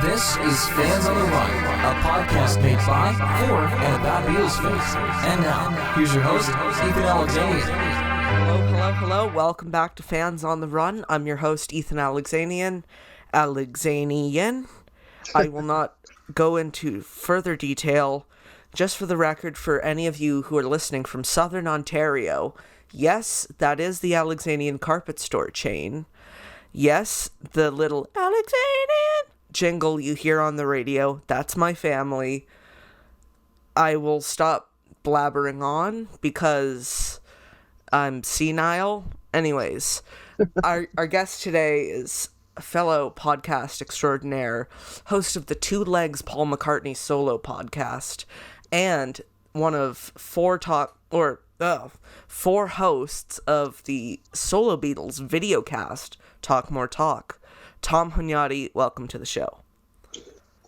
This is Fans on the Run, a podcast made by, for, and about Beatles fans. And now, here's your host, Ethan Alexanian. Hello. Welcome back to Fans on the Run. I'm your host, Ethan Alexanian. I will not go into further detail. Just for the record, for any of you who are listening from Southern Ontario, yes, that is the Alexanian carpet store chain. Yes, the little Alexanian jingle you hear on the radio, that's my family. I will stop blabbering on because I'm senile. Anyways, our guest today is a fellow podcast extraordinaire, host of the Two Legs Paul McCartney solo podcast, and one of four hosts of the solo Beatles Videocast, Talk More Talk. Tom Hunyady, welcome to the show.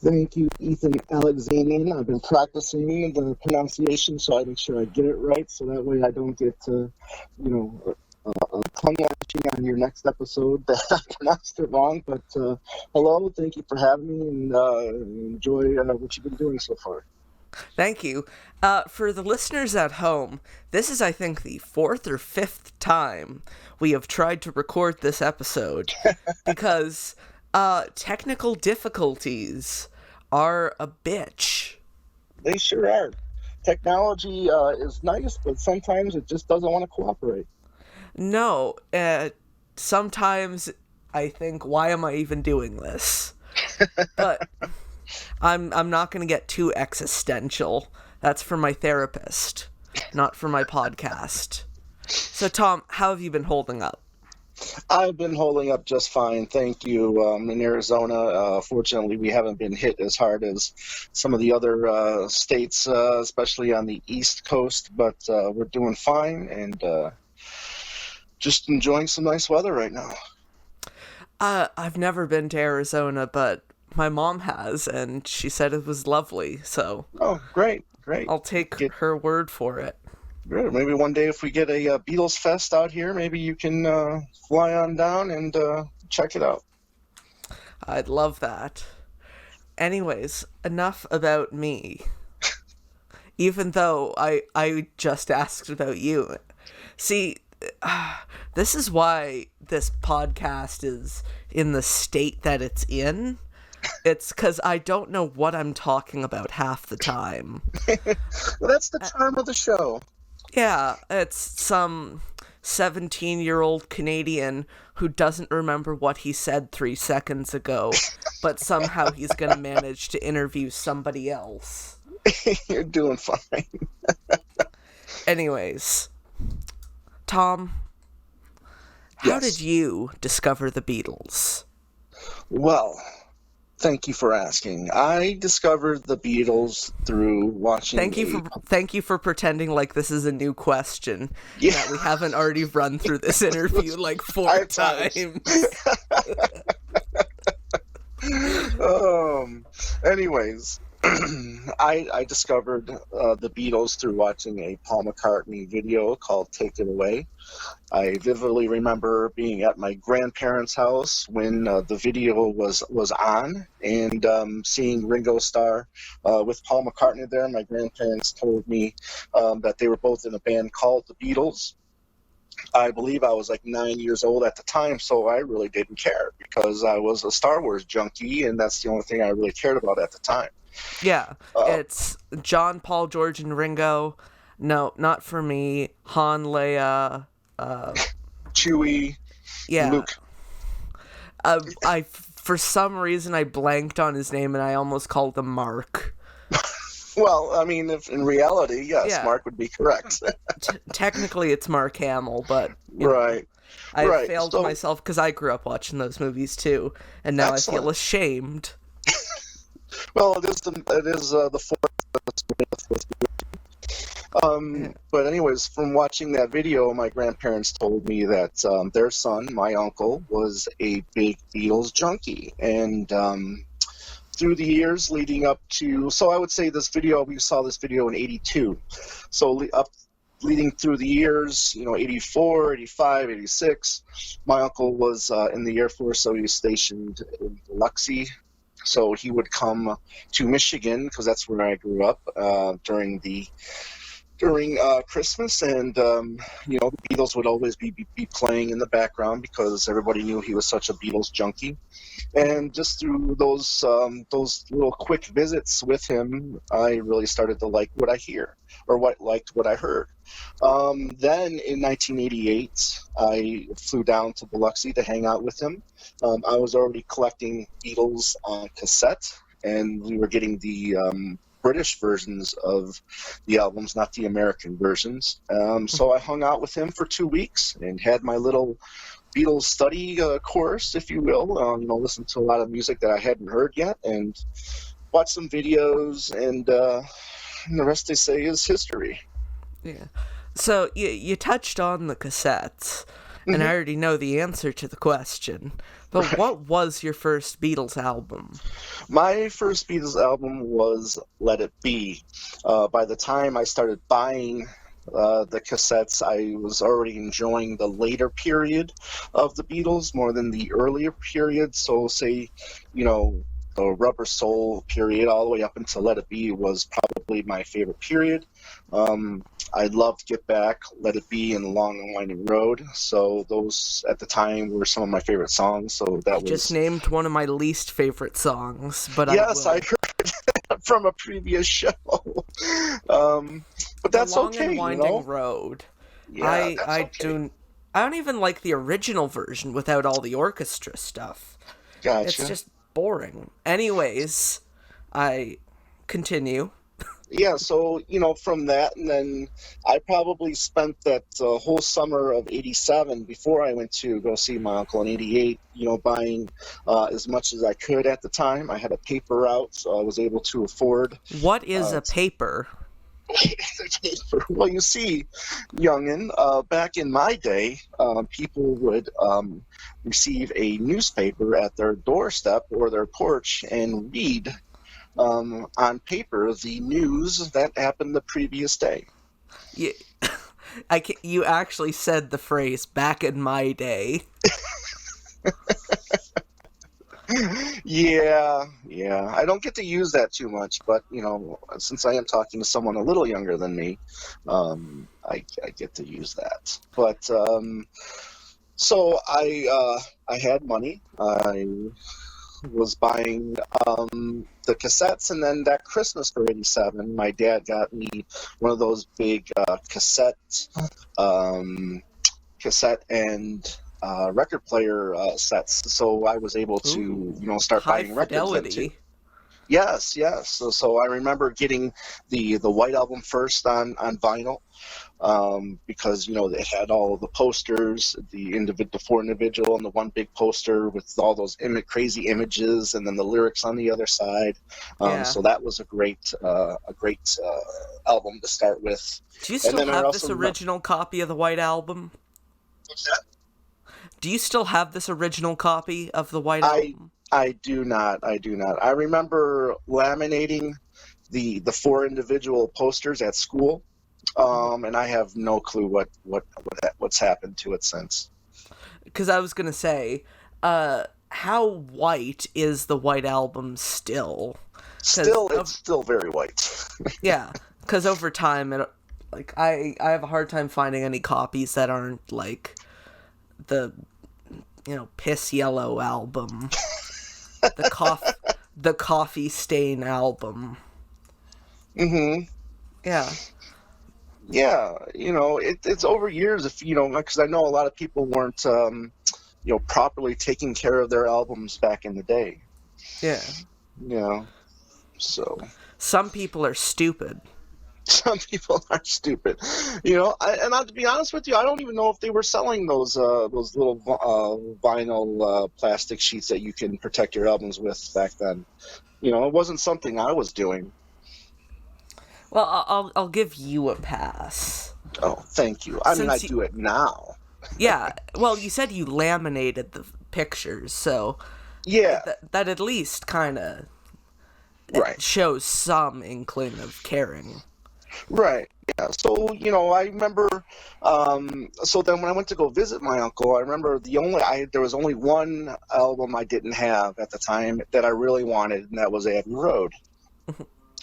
Thank you, Ethan Alexanian. I've been practicing the pronunciation so I make sure I get it right, so that way I don't get tongue lashing on your next episode that I pronounced it wrong. But hello, thank you for having me, and enjoy what you've been doing so far. Thank you. For the listeners at home, this is, I think, the fourth or fifth time we have tried to record this episode because technical difficulties are a bitch. They sure are. Technology is nice, but sometimes it just doesn't want to cooperate. No, sometimes I think, why am I even doing this? But I'm not going to get too existential. That's for my therapist, not for my podcast. So, Tom, how have you been holding up? I've been holding up just fine, thank you. In Arizona, fortunately, we haven't been hit as hard as some of the other states, especially on the East Coast, but we're doing fine and just enjoying some nice weather right now. I've never been to Arizona, but my mom has, and she said it was lovely, so... Oh, great. I'll take her word for it. Great. Maybe one day if we get a Beatles Fest out here, maybe you can fly on down and check it out. I'd love that. Anyways, enough about me. Even though I just asked about you. See, this is why this podcast is in the state that it's in. It's because I don't know what I'm talking about half the time. Well, that's the charm of the show. Yeah, it's some 17-year-old Canadian who doesn't remember what he said 3 seconds ago, but somehow he's going to manage to interview somebody else. You're doing fine. Anyways, Tom, how did you discover the Beatles? Well, thank you for asking. I discovered the Beatles through watching. Thank you for pretending like this is a new question. Yeah, that we haven't already run through this interview like 4 times. Anyways, I discovered the Beatles through watching a Paul McCartney video called "Take It Away." I vividly remember being at my grandparents' house when the video was on, and seeing Ringo Starr with Paul McCartney there. My grandparents told me that they were both in a band called the Beatles. I believe I was like 9 years old at the time, so I really didn't care because I was a Star Wars junkie, and that's the only thing I really cared about at the time. Yeah, it's John, Paul, George, and Ringo. No, not for me. Han, Leia, Chewie, yeah. Luke. I for some reason I blanked on his name and I almost called him Mark. Well, I mean, if in reality, yes, yeah. Mark would be correct. Technically, it's Mark Hamill, but right. I failed myself because I grew up watching those movies too, and now excellent. I feel ashamed. Well, it is the fourth. But anyways, from watching that video, my grandparents told me that their son, my uncle, was a big Beatles junkie, and through the years leading up to, so I would say we saw this video in 82, so leading through the years, 84, 85, 86, my uncle was in the Air Force, so he was stationed in Biloxi, So he would come to Michigan, because that's where I grew up, during Christmas, and the Beatles would always be playing in the background because everybody knew he was such a Beatles junkie. And just through those little quick visits with him, I really started to like what I liked what I heard. Then in 1988, I flew down to Biloxi to hang out with him. I was already collecting Beatles on cassette, and we were getting the British versions of the albums, not the American versions. So I hung out with him for 2 weeks and had my little Beatles study course, if you will. Listened to a lot of music that I hadn't heard yet, and watched some videos, and the rest, they say, is history. Yeah. So you touched on the cassettes, and I already know the answer to the question. But what was your first Beatles album? My first Beatles album was Let It Be. By the time I started buying the cassettes, I was already enjoying the later period of the Beatles more than the earlier period. So say, the Rubber Soul period all the way up until Let It Be was probably my favorite period. I loved Get Back, Let It Be, and The Long and Winding Road. So those, at the time, were some of my favorite songs. So that was just named one of my least favorite songs, but yes, I heard from a previous show. But that's The Long okay. and Winding Road. Yeah, I don't even like the original version without all the orchestra stuff. Gotcha. It's just boring. Anyways, I continue. Yeah, so, from that, and then I probably spent that whole summer of 87 before I went to go see my uncle in 88, buying as much as I could at the time. I had a paper route, so I was able to afford. What is a paper? Well, you see, youngin', back in my day, people would receive a newspaper at their doorstep or their porch and read on paper the news that happened the previous day. Yeah, you actually said the phrase "back in my day." Yeah. I don't get to use that too much, but since I am talking to someone a little younger than me, I get to use that. But so I had money. I was buying the cassettes, and then that Christmas for 87, my dad got me one of those big cassette and record player sets, so I was able to start buying records then too. Yes. So I remember getting the White Album first on vinyl, because it had all of the posters, the four individual and the one big poster with all those crazy images, and then the lyrics on the other side. So that was a great album to start with. Do you still have this original copy of the White Album? What's that? Do you still have this original copy of the White Album? I do not. I remember laminating the four individual posters at school, and I have no clue what's happened to it since. Because I was gonna say, how white is the White Album still? It's still very white. Yeah, because over time, I have a hard time finding any copies that aren't like the piss yellow album. The coffee stain album. Mm-hmm. Yeah. Yeah, it's over years, because I know a lot of people weren't, properly taking care of their albums back in the day. Yeah. So. Some people are stupid. Some people are stupid, and to be honest with you, I don't even know if they were selling those little vinyl plastic sheets that you can protect your albums with back then. It wasn't something I was doing. Well, I'll give you a pass. Oh, thank you. I do it now. Yeah. Well, you said you laminated the pictures, so yeah, that at least kind of right shows some inkling of caring. Right. Yeah. So, I remember, so then when I went to go visit my uncle, I remember there was only one album I didn't have at the time that I really wanted, and that was Abbey Road.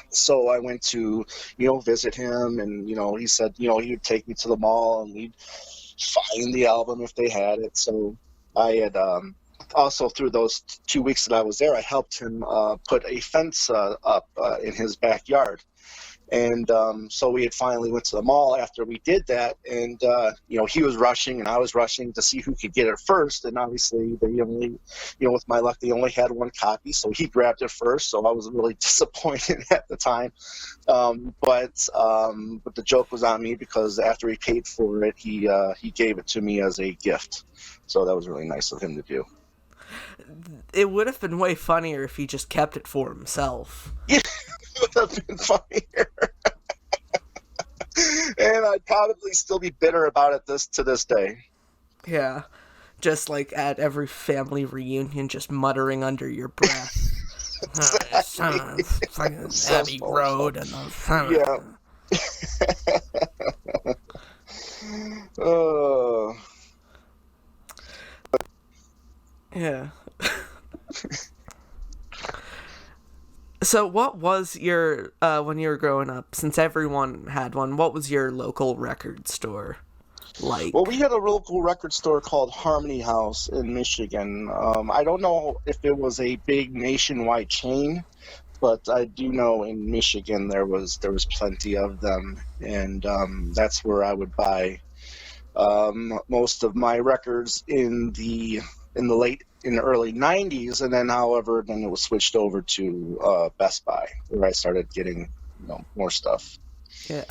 So I went to, visit him, and, he said, he would take me to the mall and we'd find the album if they had it. So I had, also through those 2 weeks that I was there, I helped him put a fence up in his backyard. And so we had finally went to the mall after we did that, and he was rushing and I was rushing to see who could get it first. And obviously they only, with my luck, they only had one copy, so he grabbed it first. So I was really disappointed at the time. But the joke was on me, because after he paid for it, he gave it to me as a gift. So that was really nice of him to do. It would have been way funnier if he just kept it for himself. Yeah, it would have been funnier. And I'd probably still be bitter about it to this day. Yeah. Just like at every family reunion, just muttering under your breath. Exactly. Fucking Abbey Road. Yeah. Yeah. So what was your, when you were growing up, since everyone had one, what was your local record store like? Well, we had a local record store called Harmony House in Michigan. I don't know if it was a big nationwide chain, but I do know in Michigan there was plenty of them, and that's where I would buy most of my records in the early 90s, and then it was switched over to Best Buy, where I started getting more stuff. Yeah.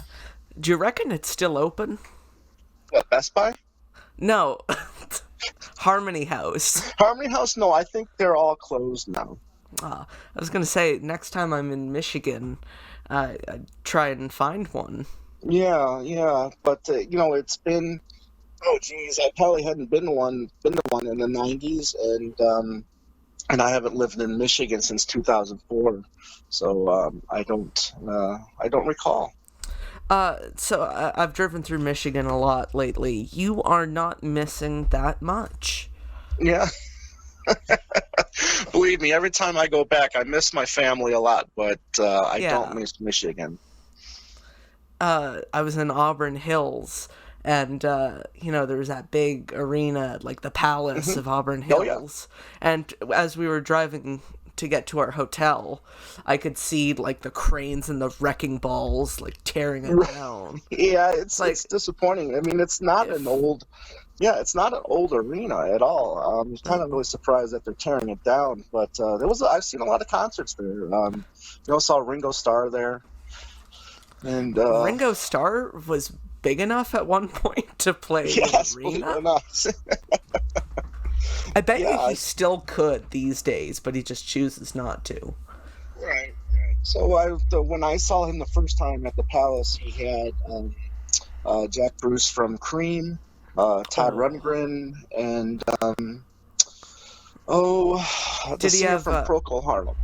Do you reckon it's still open? Best Buy? No. Harmony House. Harmony House? No, I think they're all closed now. I was going to say, next time I'm in Michigan, I'd try and find one. Yeah, but it's been, oh geez, I probably hadn't been to one in the 90s, and I haven't lived in Michigan since 2004, so I don't recall. So I've driven through Michigan a lot lately. You are not missing that much. Yeah. Believe me, every time I go back, I miss my family a lot, but I don't miss Michigan. I was in Auburn Hills, and there was that big arena, like the Palace of Auburn Hills. Oh, yeah. And as we were driving to get to our hotel, I could see like the cranes and the wrecking balls like tearing it down. Yeah, it's disappointing. I mean, it's not an old arena at all. I'm kind of really surprised that they're tearing it down. But I've seen a lot of concerts there. Saw Ringo Starr there. And Ringo Starr was big enough at one point to play yes, an arena. Believe it or not. I bet you he still could these days, but he just chooses not to. Right. So when I saw him the first time at the Palace, he had Jack Bruce from Cream, Todd Rundgren, and did he have from Procol Harum?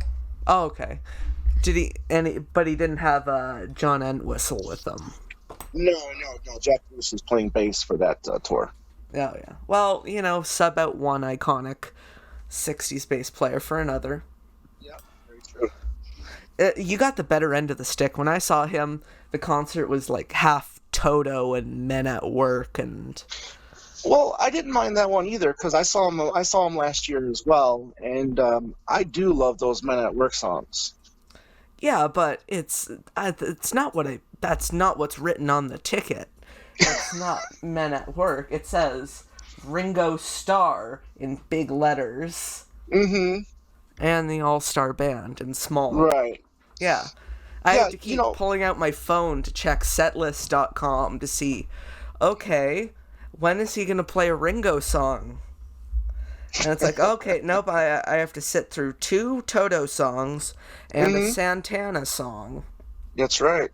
Oh, okay. But he didn't have John Entwistle with him. No. Jack Bruce was playing bass for that tour. Oh, yeah. Well, sub out one iconic 60s bass player for another. Yeah, very true. You got the better end of the stick. When I saw him, the concert was like half Toto and Men at Work, and... Well, I didn't mind that one either, because I saw him last year as well, and I do love those Men at Work songs. Yeah, but it's not that's not what's written on the ticket. It's not Men at Work. It says Ringo Starr in big letters. Mm-hmm. And the All-Star Band in small. Right. Yeah. I have to keep pulling out my phone to check setlist.com to see, okay, when is he going to play a Ringo song? And it's like, okay, nope, I have to sit through 2 Toto songs and a Santana song. That's right.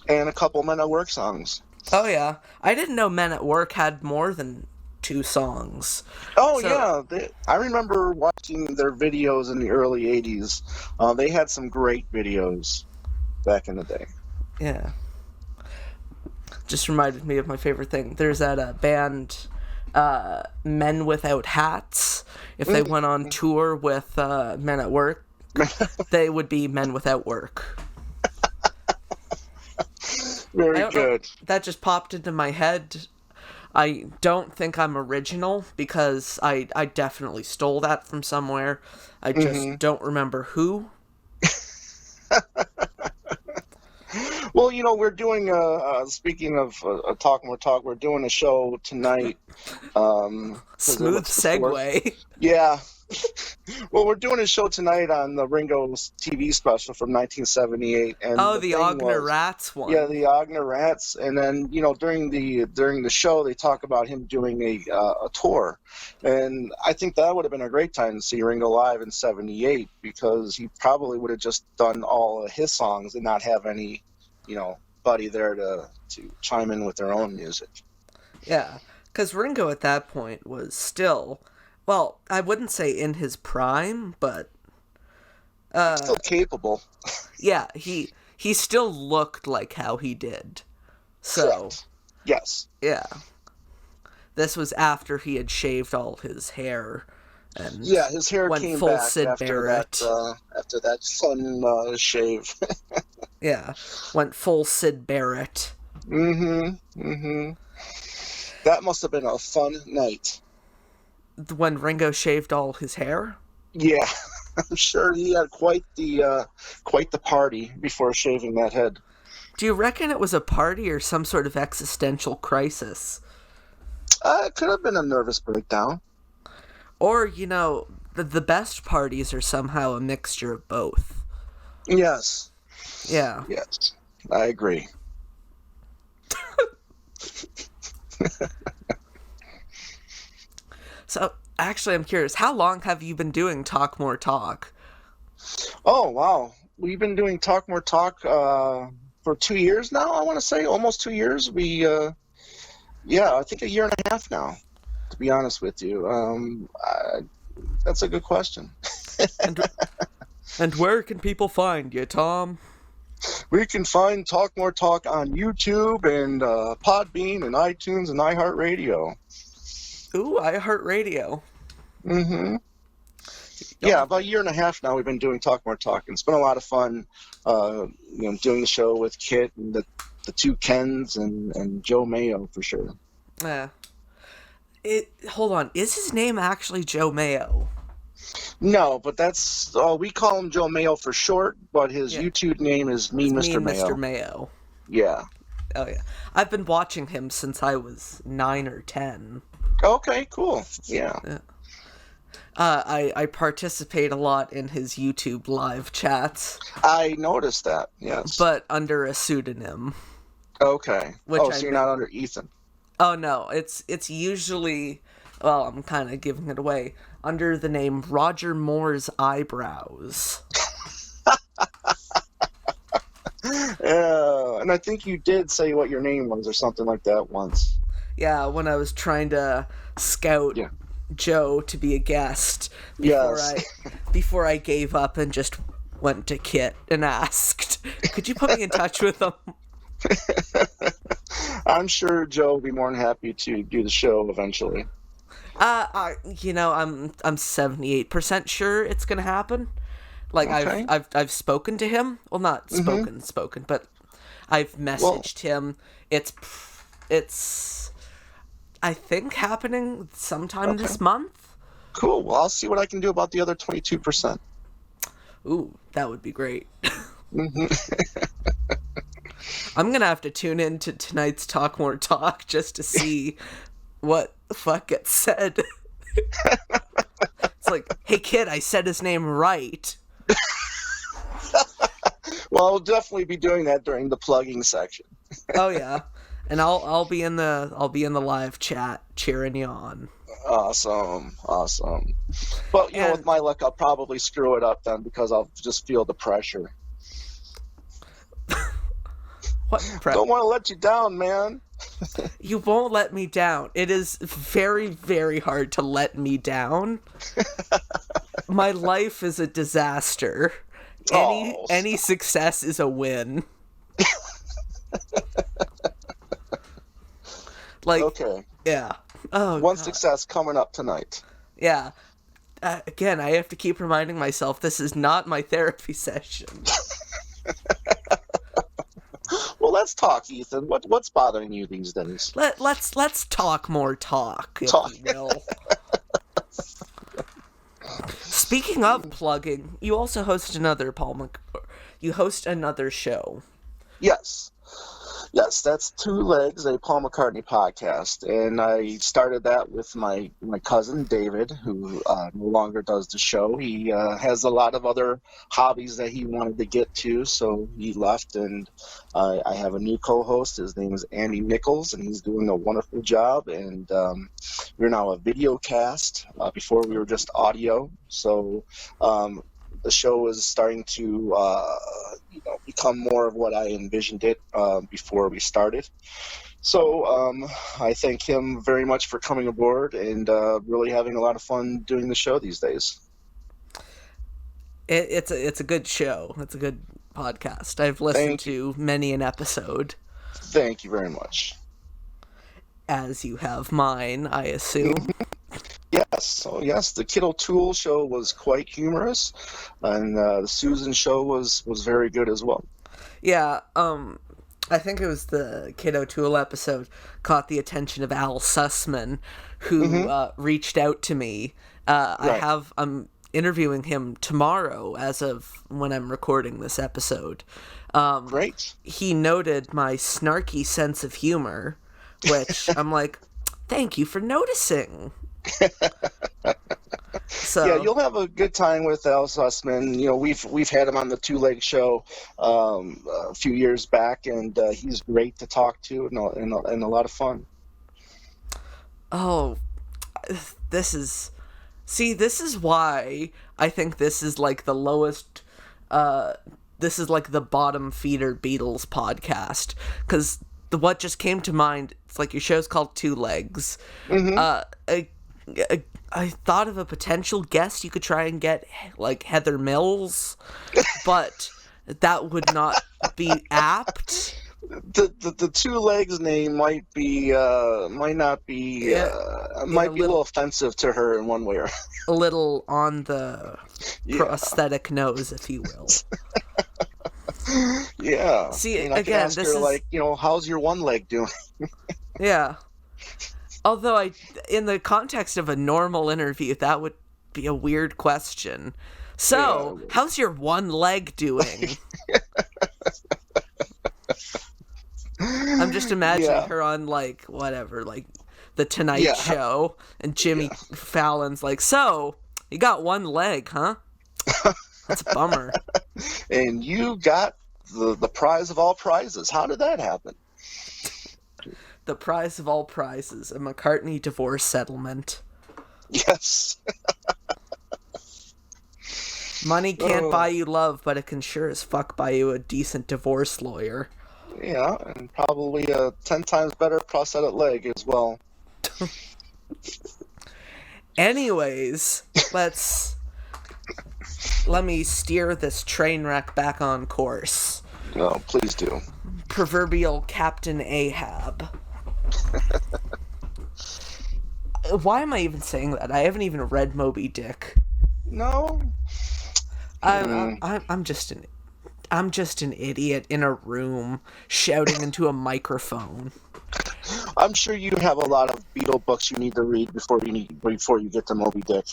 And a couple Men at Work songs. Oh, yeah. I didn't know Men at Work had more than 2 songs. Oh, yeah. I remember watching their videos in the early 80s. They had some great videos back in the day. Yeah. Just reminded me of my favorite thing. There's that band, Men Without Hats. If they went on tour with Men at Work, they would be Men Without Work. Very good. That just popped into my head. I don't think I'm original because I definitely stole that from somewhere. I just don't remember who. Well, we're doing, speaking of Talk More Talk, we're doing a show tonight. Smooth segue. Yeah. Well, we're doing a show tonight on the Ringo's TV special from 1978. And the Ogner Rats one. Yeah, the Ogner Rats. And then, during the show, they talk about him doing a tour. And I think that would have been a great time to see Ringo live in 78 because he probably would have just done all of his songs and not have any, buddy there to chime in with their own music. Yeah, because Ringo at that point was still... Well, I wouldn't say in his prime, but... still capable. Yeah, he still looked like how he did. So, correct. Yes. Yeah. This was after he had shaved all his hair. And yeah, his hair went came full back Sid after Barrett. that fun shave. Yeah, went full Sid Barrett. Mm-hmm. That must have been a fun night. When Ringo shaved all his hair? Yeah, I'm sure he had quite the party before shaving that head. Do you reckon it was a party or some sort of existential crisis? It could have been a nervous breakdown. Or, the best parties are somehow a mixture of both. Yes. Yeah. Yes, I agree. So, actually, I'm curious, how long have you been doing Talk More Talk? Oh, wow. We've been doing Talk More Talk for 2 years now, I want to say. Almost 2 years. I think a year and a half now, to be honest with you. That's a good question. And where can people find you, Tom? We can find Talk More Talk on YouTube and Podbean and iTunes and iHeartRadio. Ooh, iHeartRadio. Mm-hmm. Yeah, about a year and a half now we've been doing Talk More Talk. And it's been a lot of fun, doing the show with Kit and the two Kens and Joe Mayo for sure. Yeah. Hold on, is his name actually Joe Mayo? No, but that's we call him Joe Mayo for short, but his YouTube name is Mean Mr. Mayo. Mr. Mayo. Yeah. Oh yeah. I've been watching him since I was 9 or 10. Okay, cool. Yeah. I participate a lot in his YouTube live chats. I noticed that, yes. But under a pseudonym. Okay. So you're not under Ethan. Oh no, it's usually, well, I'm kind of giving it away, under the name Roger Moore's Eyebrows. And I think you did say what your name was or something like that once. Yeah, when I was trying to scout Joe to be a guest before I gave up and just went to Kit and asked, could you put me in touch with him? I'm sure Joe will be more than happy to do the show eventually. I'm 78% sure it's gonna happen. Like, okay. I've spoken to him. Well, not spoken, but I've messaged him. It's I think happening sometime this month. Cool. Well, I'll see what I can do about the other 22%. Ooh, that would be great. I'm gonna have to tune in to tonight's Talk More Talk just to see what the fuck gets said. It's like, hey kid, I said his name right. Well, I'll definitely be doing that during the plugging section. Oh yeah, and I'll be in the live chat cheering you on. Awesome. But with my luck, I'll probably screw it up then because I'll just feel the pressure. What Don't want to let you down, man. You won't let me down. It is very, very hard to let me down. My life is a disaster. Any success is a win. Like, Okay. yeah. Oh, One God. success coming up tonight. Yeah. Again, I have to keep reminding myself this is not my therapy session. Well, let's talk, Ethan. What's bothering you these days? Let's talk more talk, if Talk. you will. Speaking of plugging, you also host another you host another show. Yes. Yes, that's Two Legs, a Paul McCartney podcast. And I started that with my cousin, David, who no longer does the show. He has a lot of other hobbies that he wanted to get to, so he left. And I have a new co-host. His name is Andy Nichols, and he's doing a wonderful job. And we're now a videocast. Before we were just audio. So the show is starting to become more of what I envisioned it before we started. So I thank him very much for coming aboard and really having a lot of fun doing the show these days. It's a good show. It's a good podcast. I've listened to many an episode. Thank you very much. As you have mine, I assume. Yes, the Kid O'Toole show was quite humorous, and the Susan show was very good as well. Yeah, I think it was the Kid O'Toole episode caught the attention of Al Sussman, who reached out to me. Right. I'm interviewing him tomorrow as of when I'm recording this episode. Great. He noted my snarky sense of humor, which I'm like, thank you for noticing. So yeah, you'll have a good time with Al Sussman. You know, we've had him on the Two Leg Show a few years back, and he's great to talk to and a lot of fun. Oh, this is why I think this is like the lowest. This is like the bottom feeder Beatles podcast, because what just came to mind. It's like your show's called Two Legs. I thought of a potential guest you could try and get, like Heather Mills, but that would not be apt. The Two Legs name might be might be a little offensive to her in one way or a little on the prosthetic nose, if you will. Yeah. See, I mean, I can ask her, like, how's your one leg doing? Yeah. Although in the context of a normal interview, that would be a weird question. So, how's your one leg doing? I'm just imagining her on, like, whatever, like, The Tonight Show, and Jimmy Fallon's like, so, you got one leg, huh? That's a bummer. And you got the prize of all prizes. How did that happen? The prize of all prizes, a McCartney divorce settlement. Yes. Money can't buy you love, but it can sure as fuck buy you a decent divorce lawyer. Yeah, and probably a 10 times better prosthetic leg as well. Anyways, let me steer this train wreck back on course. No, please do. Proverbial Captain Ahab. Why am I even saying that? I haven't even read Moby Dick. No. I'm just an idiot in a room shouting into a microphone. I'm sure you have a lot of Beatle books you need to read before you get to Moby Dick.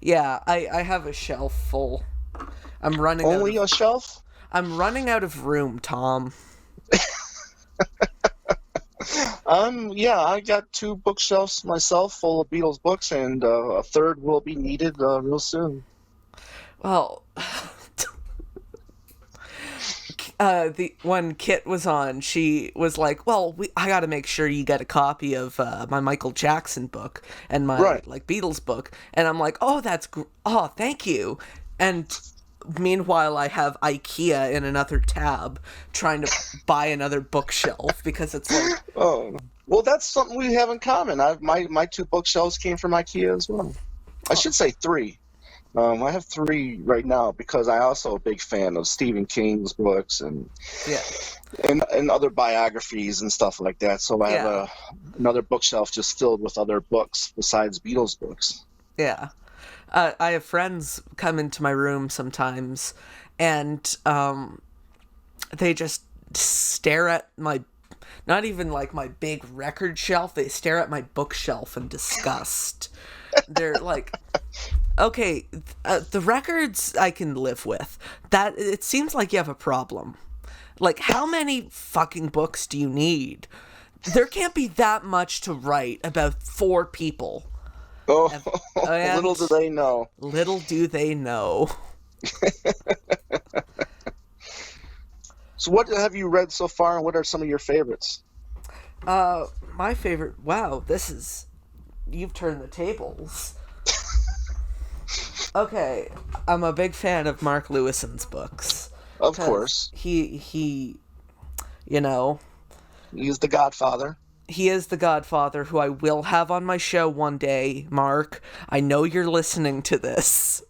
Yeah, I have a shelf full. I'm running a shelf? I'm running out of room, Tom. I got 2 bookshelves myself full of Beatles books, and a third will be needed real soon. Well, when Kit was on, she was like, well, I gotta make sure you get a copy of my Michael Jackson book and my Beatles book. And I'm like, oh, thank you. And meanwhile, I have IKEA in another tab trying to buy another bookshelf because it's like... Oh, well, that's something we have in common. My 2 bookshelves came from IKEA as well. I should say 3. I have 3 right now because I'm also a big fan of Stephen King's books and Yeah. and other biographies and stuff like that. So I have another bookshelf just filled with other books besides Beatles books. Yeah. I have friends come into my room sometimes, and they just stare at my, not even like my big record shelf, they stare at my bookshelf in disgust. They're like, okay, the records I can live with. That, it seems like you have a problem. Like, how many fucking books do you need? There can't be that much to write about 4 people. Oh, And little do they know. Little do they know. So what have you read so far, and what are some of your favorites? My favorite, wow, you've turned the tables. Okay, I'm a big fan of Mark Lewison's books. Of course. He, you know, He's the Godfather. he is the Godfather, who I will have on my show one day, Mark. I know you're listening to this.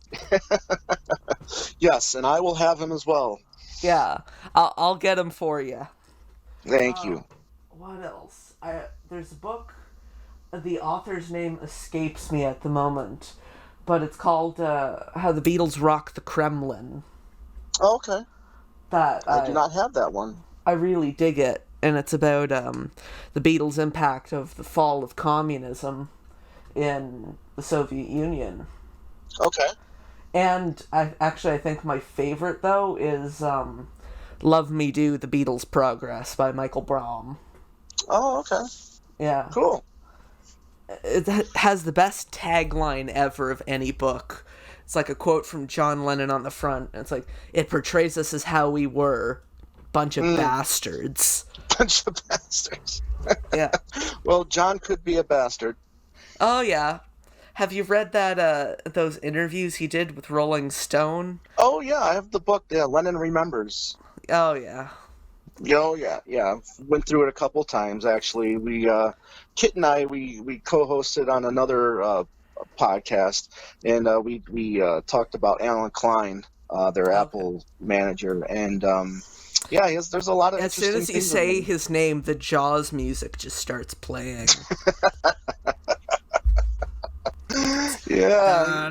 Yes, and I will have him as well. Yeah, I'll get him for you. Thank you. What else? There's a book. The author's name escapes me at the moment, but it's called How the Beatles Rock the Kremlin. Oh, okay. That I do not have that one. I really dig it, and it's about the Beatles' impact of the fall of communism in the Soviet Union. Okay. And I think my favorite, though, is Love Me Do, The Beatles' Progress by Michael Brahm. Oh, okay. Yeah. Cool. It has the best tagline ever of any book. It's like a quote from John Lennon on the front. And it's like, it portrays us as how we were. Bunch of bastards. Bunch of bastards. Yeah. Well, John could be a bastard. Oh, yeah. Have you read those interviews he did with Rolling Stone? Oh, yeah, I have the book. Yeah, Lennon Remembers. Oh, yeah. Oh, yeah. Went through it a couple times, actually. Kit and I, we co-hosted on another podcast, and we talked about Alan Klein, their Apple manager, and there's a lot of as soon as you things say his name, the Jaws music just starts playing. Yeah.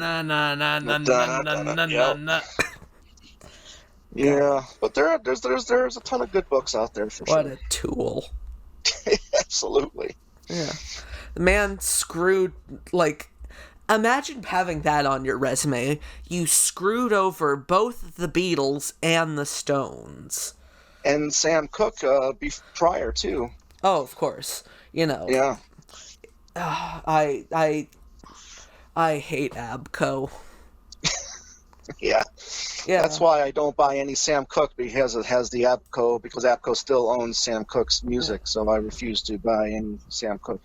Yeah, but there's a ton of good books out there for sure. What a tool. Absolutely. Yeah. The man screwed, like, imagine having that on your resume. You screwed over both the Beatles and the Stones. And Sam Cooke prior, too. Oh, of course. You know. Yeah. I hate Abco. Yeah. That's why I don't buy any Sam Cooke, because it has the Abco, because Abco still owns Sam Cooke's music, so I refuse to buy any Sam Cooke.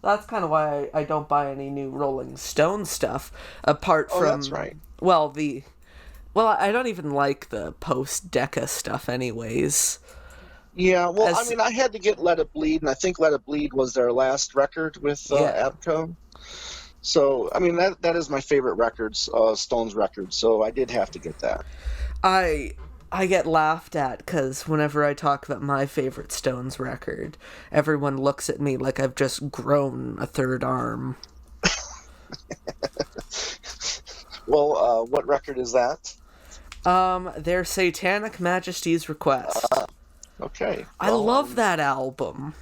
That's kind of why I don't buy any new Rolling Stone stuff, apart from... Oh, that's right. Well, I don't even like the post-Decca stuff anyways. Yeah, well, I had to get Let It Bleed, and I think Let It Bleed was their last record with Abco. So, that is my favorite records, Stones records, so I did have to get that. I get laughed at because whenever I talk about my favorite Stones record, everyone looks at me like I've just grown a third arm. Well, what record is that? Their Satanic Majesty's Request. Okay. I love that album.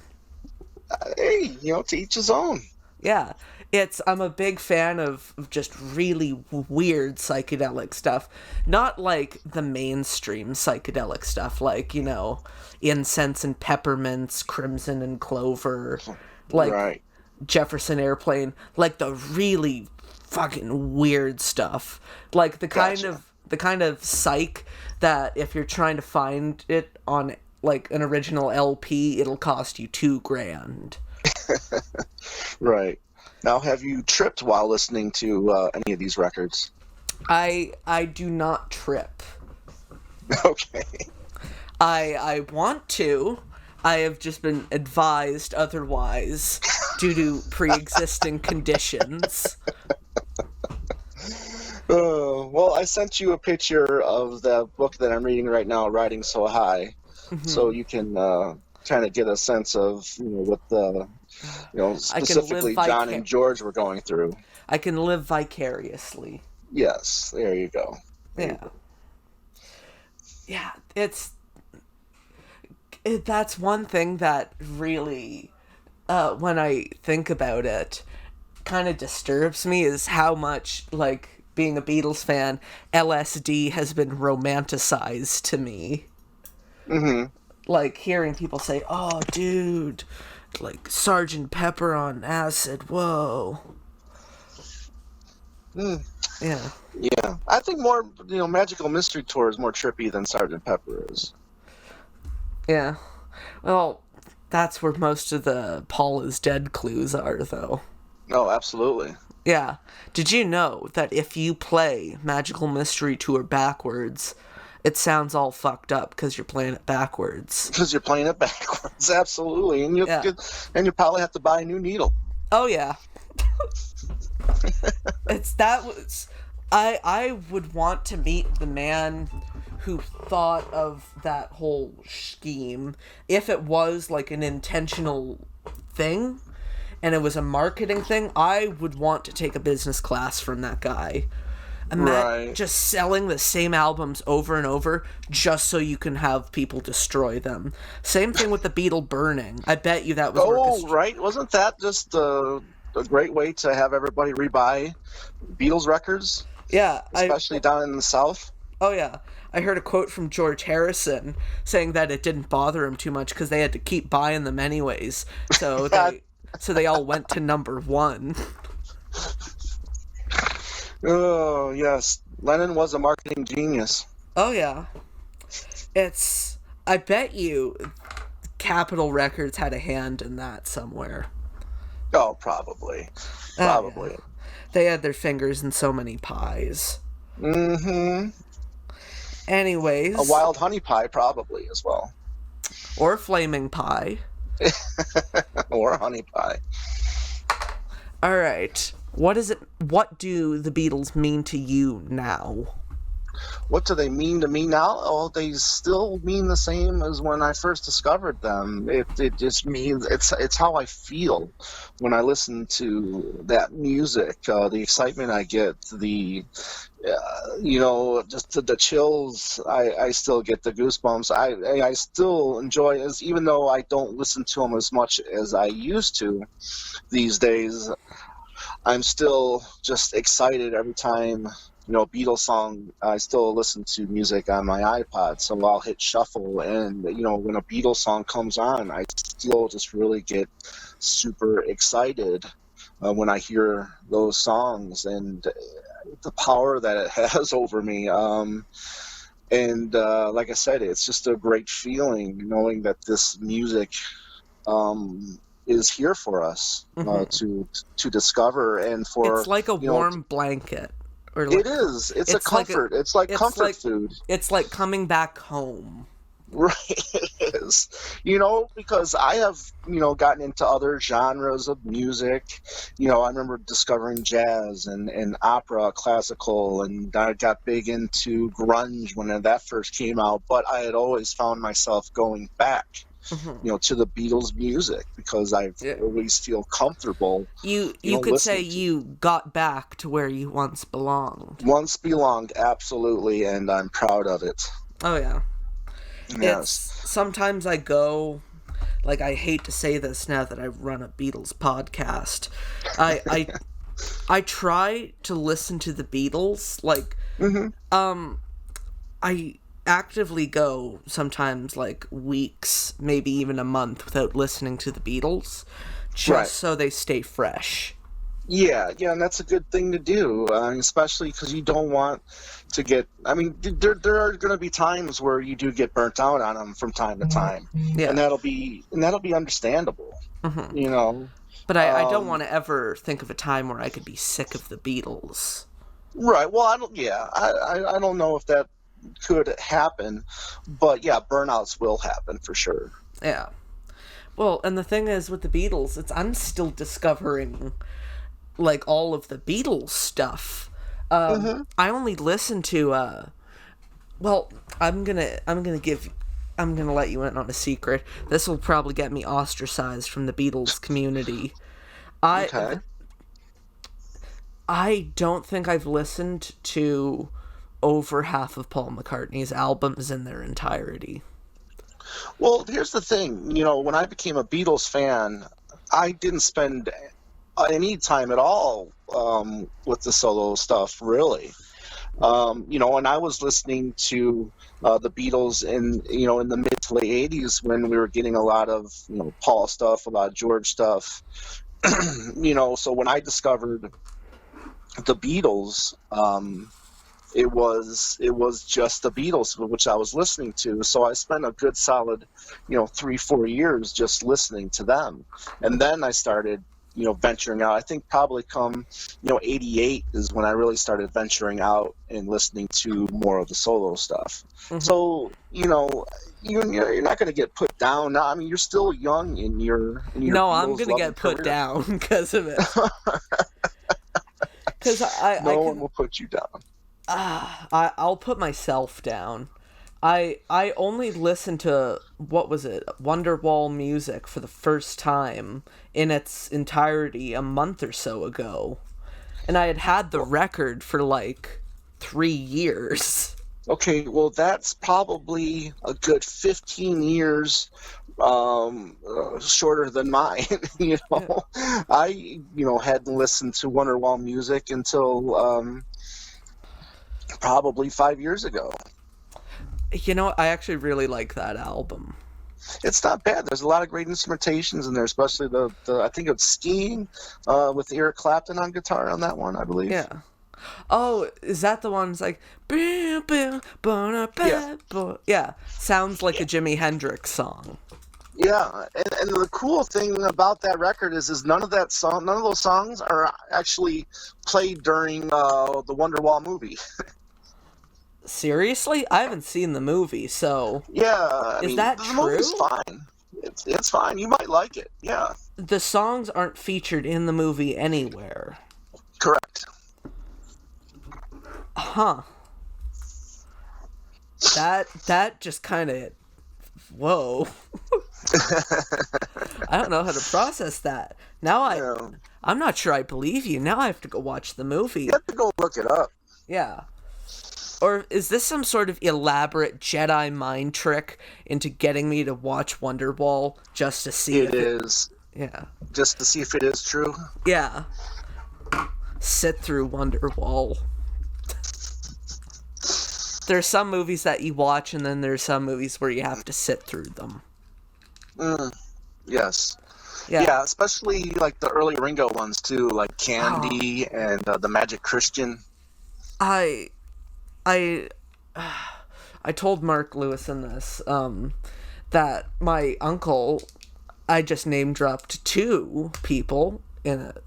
Hey, to each his own. Yeah. I'm a big fan of just really weird psychedelic stuff. Not like the mainstream psychedelic stuff, like, Incense and Peppermints, Crimson and Clover, like right. Jefferson Airplane, like the really fucking weird stuff. Like the kind of psych that if you're trying to find it on like an original LP, it'll cost you $2,000. Right. Now, have you tripped while listening to any of these records? I do not trip. Okay. I want to. I have just been advised otherwise due to pre-existing conditions. I sent you a picture of the book that I'm reading right now, Riding So High, so you can kind of get a sense of what the specifically John and George were going through. I can live vicariously. Yes, there you go. Yeah, that's one thing that really, when I think about it, kind of disturbs me, is how much, like, being a Beatles fan, LSD has been romanticized to me. Like, hearing people say, oh, dude, like, Sgt. Pepper on acid, whoa. Yeah. I think more, Magical Mystery Tour is more trippy than Sgt. Pepper is. Yeah. Well, that's where most of the Paul is dead clues are, though. Oh, absolutely. Yeah. Did you know that if you play Magical Mystery Tour backwards, it sounds all fucked up because you're playing it backwards? Because you're playing it backwards, absolutely. And you probably have to buy a new needle. Oh, yeah. I would want to meet the man who thought of that whole scheme. If it was like an intentional thing and it was a marketing thing, I would want to take a business class from that guy. Right. Just selling the same albums over and over just so you can have people destroy them. Same thing with the Beatle burning. I bet you that was orchestrated. Right. Wasn't that just a great way to have everybody rebuy Beatles records? Yeah. Especially down in the South? Oh, yeah. I heard a quote from George Harrison saying that it didn't bother him too much because they had to keep buying them anyways. So they all went to number one. Oh, yes. Lennon was a marketing genius. Oh, yeah. I bet you Capitol Records had a hand in that somewhere. Oh, probably. Probably. Yeah. They had their fingers in so many pies. Mm-hmm. Anyways. A wild honey pie, probably, as well. Or flaming pie. Or honey pie. All right. What do the Beatles mean to you now? What do they mean to me now? Oh, they still mean the same as when I first discovered them. It just means it's how I feel when I listen to that music. The excitement I get, just the chills. I still get the goosebumps. I still enjoy it, even though I don't listen to them as much as I used to these days. I'm still just excited every time. Beatles song, I still listen to music on my iPod, so I'll hit shuffle, and, when a Beatles song comes on, I still just really get super excited when I hear those songs, and the power that it has over me. Like I said, it's just a great feeling knowing that this music is here for us to discover, and for... It's like a warm blanket. It is. It's a comfort. It's like comfort food. It's like coming back home. Right, it is. Because I have, gotten into other genres of music. I remember discovering jazz and opera, classical, and I got big into grunge when that first came out. But I had always found myself going back. To the Beatles music because I always feel comfortable. You could say you got back to where you once belonged. Once belonged, absolutely, and I'm proud of it. Oh yeah. Yes. Sometimes I go, like, I hate to say this now that I run a Beatles podcast. I try to listen to the Beatles, like, I actively go sometimes like weeks, maybe even a month without listening to the Beatles, just so they stay fresh. Yeah, and that's a good thing to do, especially because you don't want to get... I mean, there are going to be times where you do get burnt out on them from time to time, and that'll be understandable, But I don't want to ever think of a time where I could be sick of the Beatles. Right. Well, I don't know if that could happen, but yeah, burnouts will happen for sure. Yeah. Well, and the thing is with the Beatles, I'm still discovering like all of the Beatles stuff I only listen to well, I'm gonna let you in on a secret. This will probably get me ostracized from the Beatles community. Okay. I don't think I've listened to over half of Paul McCartney's albums in their entirety. Well, here's the thing. When I became a Beatles fan, I didn't spend any time at all with the solo stuff, really. And I was listening to the Beatles in the mid to late 80s when we were getting a lot of, Paul stuff, a lot of George stuff. So when I discovered the Beatles, it was just the Beatles, which I was listening to. So I spent a good solid, 3-4 years just listening to them. And then I started, venturing out. I think probably come, 88 is when I really started venturing out and listening to more of the solo stuff. Mm-hmm. So, you're not going to get put down. I mean, you're still young in your No, I'm going to get put down because of it. Because no one will put you down. I'll put myself down. I only listened to, what was it, Wonderwall music for the first time in its entirety a month or so ago. And I had the record for like 3 years. Okay, well, that's probably a good 15 years shorter than mine. Yeah. I hadn't listened to Wonderwall music until probably 5 years ago. I actually really like that album. It's not bad. There's a lot of great instrumentations in there, especially the I think it's Skiing with Eric Clapton on guitar on that one, I believe. Yeah. Oh, is that the one that's like... Yeah. Sounds like a Jimi Hendrix song. Yeah, and the cool thing about that record is none of those songs are actually played during the Wonderwall movie. Seriously? I haven't seen the movie, so... Yeah. That true? The movie's fine. It's fine. You might like it. Yeah. The songs aren't featured in the movie anywhere. Correct. Huh. That just kind of... Whoa. I don't know how to process that. Now I'm not sure I believe you. Now I have to go watch the movie. You have to go look it up. Yeah. Or is this some sort of elaborate Jedi mind trick into getting me to watch Wonderwall just to see it is? Yeah. Just to see if it is true? Yeah. Sit through Wonderwall. There's some movies that you watch, and then there's some movies where you have to sit through them. Yes. Yeah. Yeah, especially like the early Ringo ones too, like Candy and The Magic Christian. I told Mark Lewison this, that my uncle, I just name dropped 2 people in it,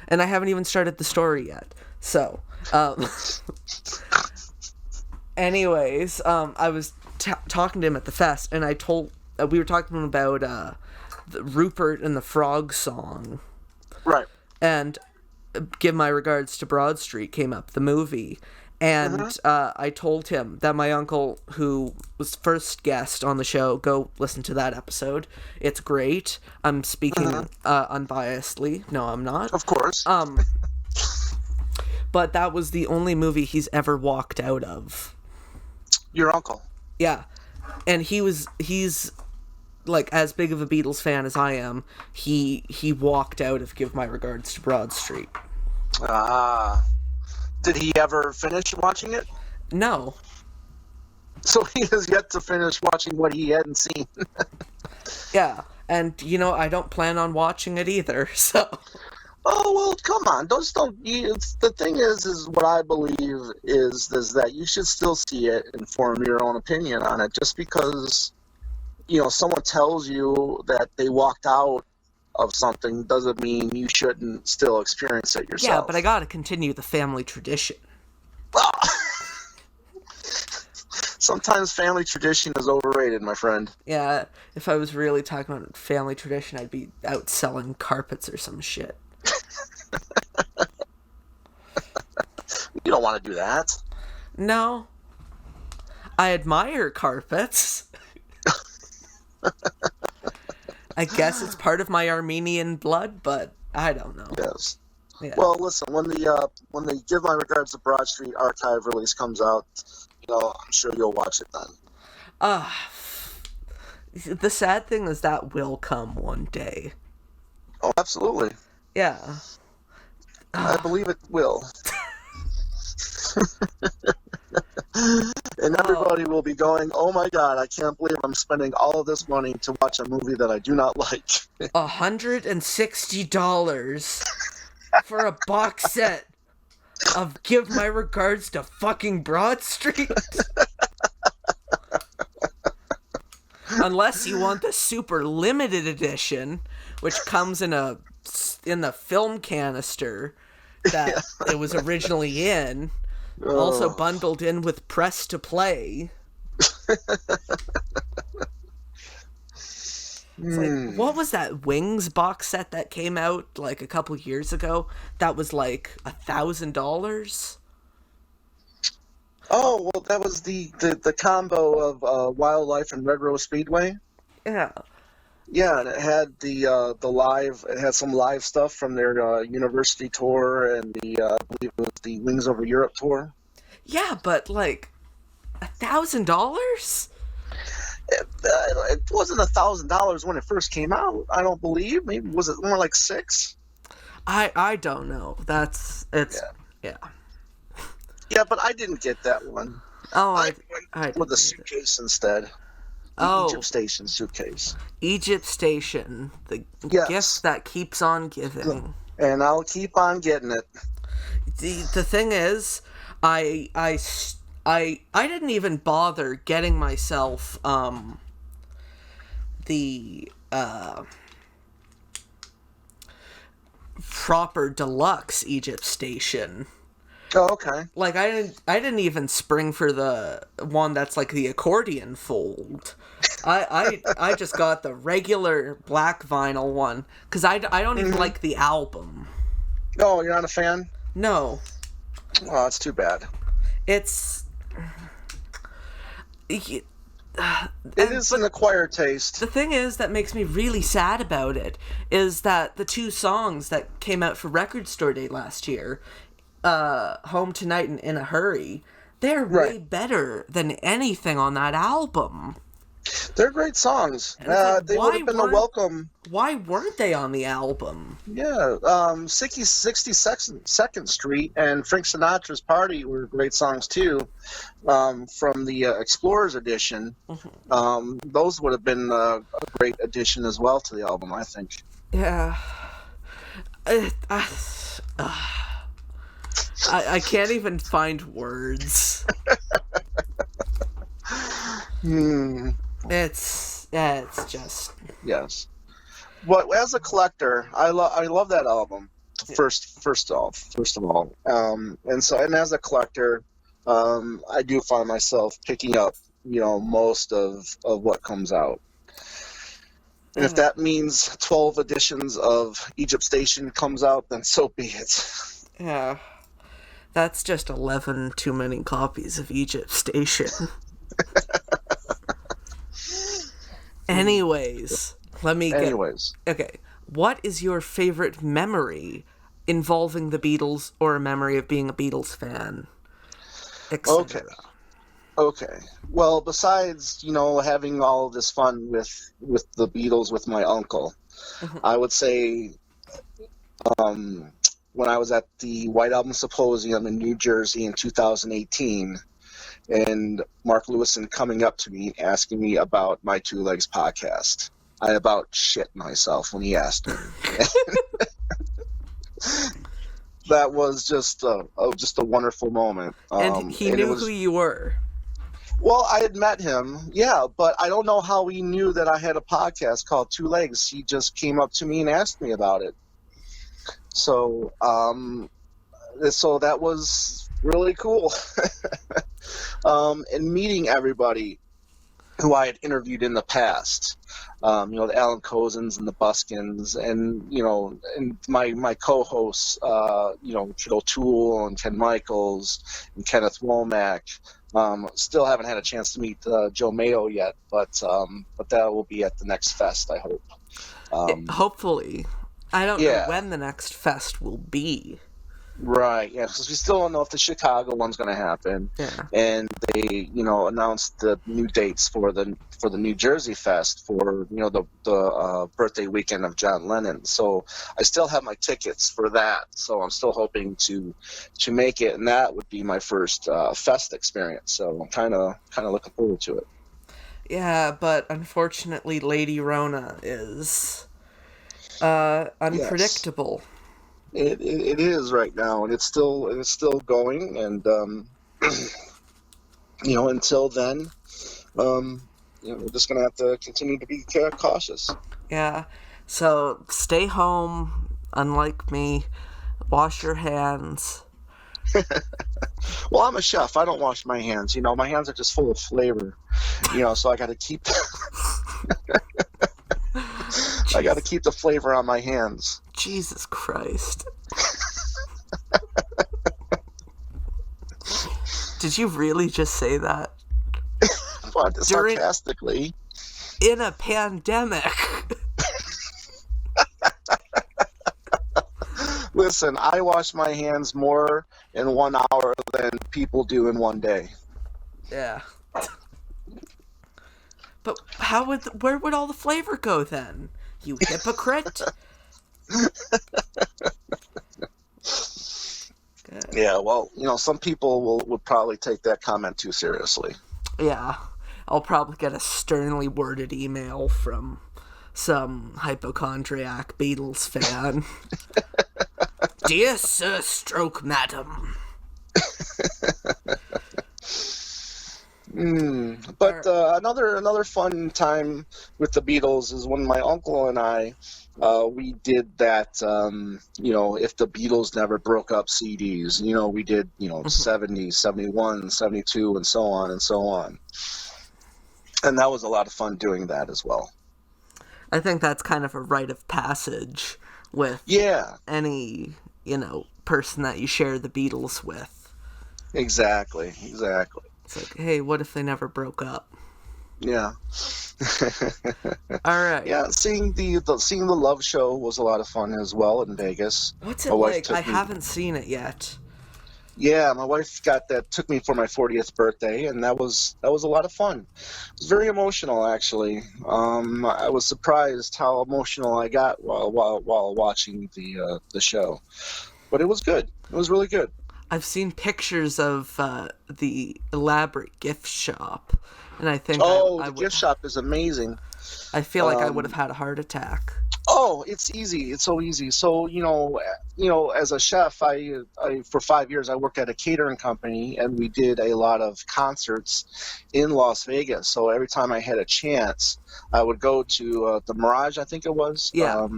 and I haven't even started the story yet. So, anyways, I was talking to him at the fest, and we were talking about the Rupert and the Frog song, right? And Give My Regards to Broad Street came up, the movie. And I told him that my uncle, who was first guest on the show, go listen to that episode. It's great. I'm speaking unbiasedly. No, I'm not. Of course. But that was the only movie he's ever walked out of. Your uncle? Yeah. And he's like as big of a Beatles fan as I am. He walked out of Give My Regards to Broad Street. Ah. Did he ever finish watching it? No. So he has yet to finish watching what he hadn't seen. Yeah, and I don't plan on watching it either. So. Oh well, come on! The thing is what I believe is that you should still see it and form your own opinion on it. Just because someone tells you that they walked out of something doesn't mean you shouldn't still experience it yourself. Yeah, but I gotta continue the family tradition. Well, sometimes family tradition is overrated, my friend. Yeah, if I was really talking about family tradition, I'd be out selling carpets or some shit. You don't want to do that. No. I admire carpets. I guess it's part of my Armenian blood, but I don't know. Yes. Yeah. Well, listen, when the Give My Regards to Broad Street archive release comes out, I'm sure you'll watch it then. The sad thing is that will come one day. Oh, absolutely. Yeah. I believe it will. And everybody will be going, oh my God, I can't believe I'm spending all of this money to watch a movie that I do not like. $160 for a box set of Give My Regards to fucking Broad Street. Unless you want the super limited edition, which comes in the film canister that it was originally in, also bundled in with press to play. It's like, what was that Wings box set that came out like a couple years ago? That was like $1,000. Oh, well, that was the combo of Wildlife and Red Rose Speedway. Yeah. Yeah, and it had it had some live stuff from their university tour and I believe it was the Wings Over Europe tour. Yeah, but like $1,000? It wasn't $1,000 when it first came out. I don't believe. Maybe was it more like $600? I don't know. Yeah. Yeah, but I didn't get that one. Oh, I I went with the suitcase instead. Egypt Station suitcase. Egypt Station, the gift that keeps on giving. And I'll keep on getting it. The thing is, I didn't even bother getting myself the proper deluxe Egypt Station. Oh, okay. Like I didn't even spring for the one that's like the accordion fold. I just got the regular black vinyl one because I don't even like the album. Oh, you're not a fan? No. Oh, that's too bad. It is an acquired taste. The thing is that makes me really sad about it is that the two songs that came out for Record Store Day last year, Home Tonight and In a Hurry, they're way better than anything on that album. They're great songs. Like, they would have been a welcome. Why weren't they on the album? Yeah, 62nd Street and Frank Sinatra's Party were great songs too, from the Explorers edition. Mm-hmm. Those would have been a great addition as well to the album, I think. Yeah. I can't even find words. It's just yes. Well, as a collector, I love that album. First of all, and as a collector, I do find myself picking up, most of what comes out. And if that means 12 editions of Egypt Station comes out, then so be it. Yeah. That's just 11 too many copies of Egypt Station. Anyways, okay. What is your favorite memory involving the Beatles or a memory of being a Beatles fan? Okay. Well, besides, having all of this fun with the Beatles with my uncle, mm-hmm. I would say when I was at the White Album Symposium in New Jersey in 2018, and Mark Lewison coming up to me asking me about my Two Legs podcast. I about shit myself when he asked me. That was just a wonderful moment. And he knew who you were. Well, I had met him, yeah, but I don't know how he knew that I had a podcast called Two Legs. He just came up to me and asked me about it. So that was really cool. And meeting everybody. who I had interviewed in the past. The Alan Cozens and the Buskins, and and my co-hosts, Kid O'Toole and Ken Michaels and Kenneth Womack. Still haven't had a chance to meet Joe Mayo yet, but that will be at the next fest, I hope. Hopefully. I don't know when the next fest will be. Right, yeah, because we still don't know if the Chicago one's going to happen. Yeah. And they, announced the new dates for the New Jersey Fest for, the birthday weekend of John Lennon. So I still have my tickets for that. So I'm still hoping to make it, and that would be my first fest experience. So I'm kind of looking forward to it. Yeah, but unfortunately, Lady Rona is unpredictable. Yes. It is right now, and it's still going, and until then, we're just gonna have to continue to be cautious. Yeah, so stay home. Unlike me, wash your hands. Well, I'm a chef. I don't wash my hands. My hands are just full of flavor. So I got to keep. I got to keep the flavor on my hands. Jesus Christ. Did you really just say that? Well, sarcastically. In a pandemic. Listen, I wash my hands more in 1 hour than people do in 1 day. Yeah. But where would all the flavor go then? You hypocrite? Yeah, well, some people would probably take that comment too seriously. Yeah, I'll probably get a sternly worded email from some hypochondriac Beatles fan. Dear Sir Stroke Madam. But another fun time with the Beatles is when my uncle and I, we did that, if the Beatles never broke up CDs, we did, 70, 71, 72, and so on and so on. And that was a lot of fun doing that as well. I think that's kind of a rite of passage with any, person that you share the Beatles with. Exactly. It's like, hey, what if they never broke up? Yeah. All right. Yeah, seeing the Love Show was a lot of fun as well in Vegas. What's it like? I haven't seen it yet. Yeah, my wife took me for my 40th birthday, and that was a lot of fun. It was very emotional, actually. I was surprised how emotional I got while watching the show, but it was good. It was really good. I've seen pictures of the elaborate gift shop, and I think the gift shop is amazing. I feel like I would have had a heart attack. Oh, it's easy. It's so easy. So, as a chef, I for 5 years I worked at a catering company, and we did a lot of concerts in Las Vegas. So every time I had a chance, I would go to the Mirage, I think it was. Yeah.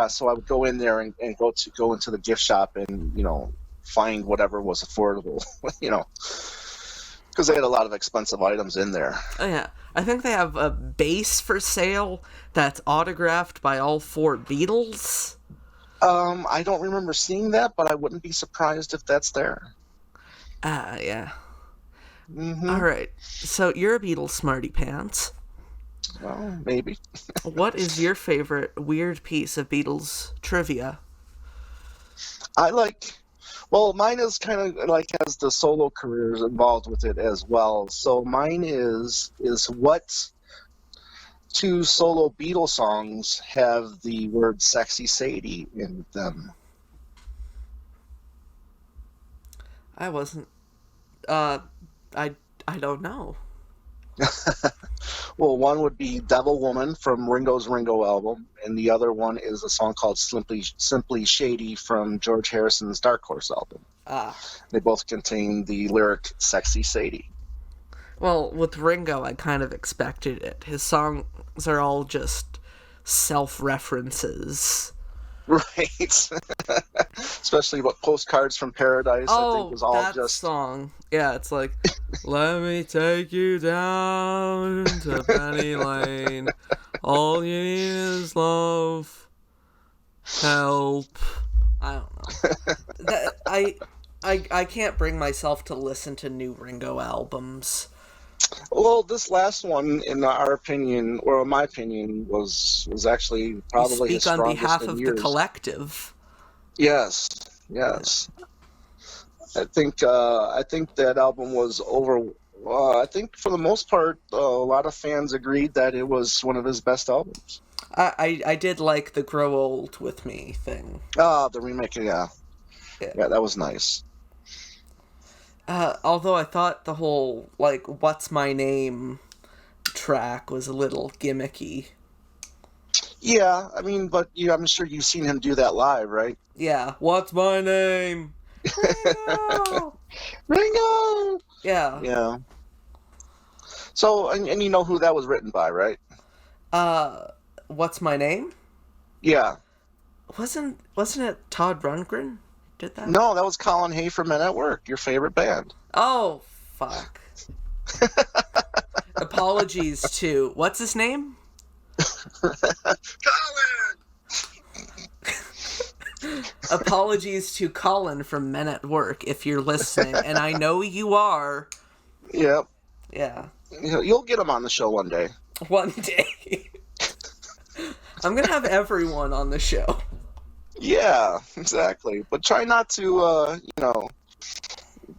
So I would go in there and go into the gift shop and find whatever was affordable, because they had a lot of expensive items in there. Oh, yeah. I think they have a base for sale that's autographed by all 4 Beatles. I don't remember seeing that, but I wouldn't be surprised if that's there. Yeah. Mm-hmm. All right. So you're a Beatles smarty pants. Well, maybe. What is your favorite weird piece of Beatles trivia? Well, mine is kind of has the solo careers involved with it as well. So mine is what 2 solo Beatles songs have the word "Sexy Sadie" in them? I wasn't. I don't know. Well, one would be "Devil Woman" from Ringo's Ringo album, and the other one is a song called Simply Shady from George Harrison's Dark Horse album. They both contain the lyric "Sexy Sadie." Well, with Ringo, I kind of expected it. His songs are all just self-references. Right. Especially what Postcards from Paradise, I think, was all that just... song. Yeah, it's like, let me take you down to Penny Lane. All you need is love. Help. I don't know. I can't bring myself to listen to new Ringo albums. Well, this last one, in our opinion, or in my opinion, was actually probably his strongest in years. You speak on behalf of the collective. Yes. I think that album was over. I think for the most part, a lot of fans agreed that it was one of his best albums. I did like the "Grow Old with Me" thing. The remake, yeah, that was nice. Although I thought the whole, like, "What's My Name" track was a little gimmicky. Yeah, I mean, but I'm sure you've seen him do that live, right? Yeah, "What's My Name?" Ringo! Ringo! Yeah. Yeah. So, and you know who that was written by, right? "What's My Name?" Yeah. Wasn't it Todd Rundgren did that? No, that was Colin Hay from Men at Work, your favorite band. Oh, fuck. Apologies to... What's his name? Colin! Apologies to Colin from Men at Work, if you're listening, and I know you are. Yep. Yeah. You'll get him on the show one day. One day. I'm gonna have everyone on the show. Yeah, exactly. But try not to,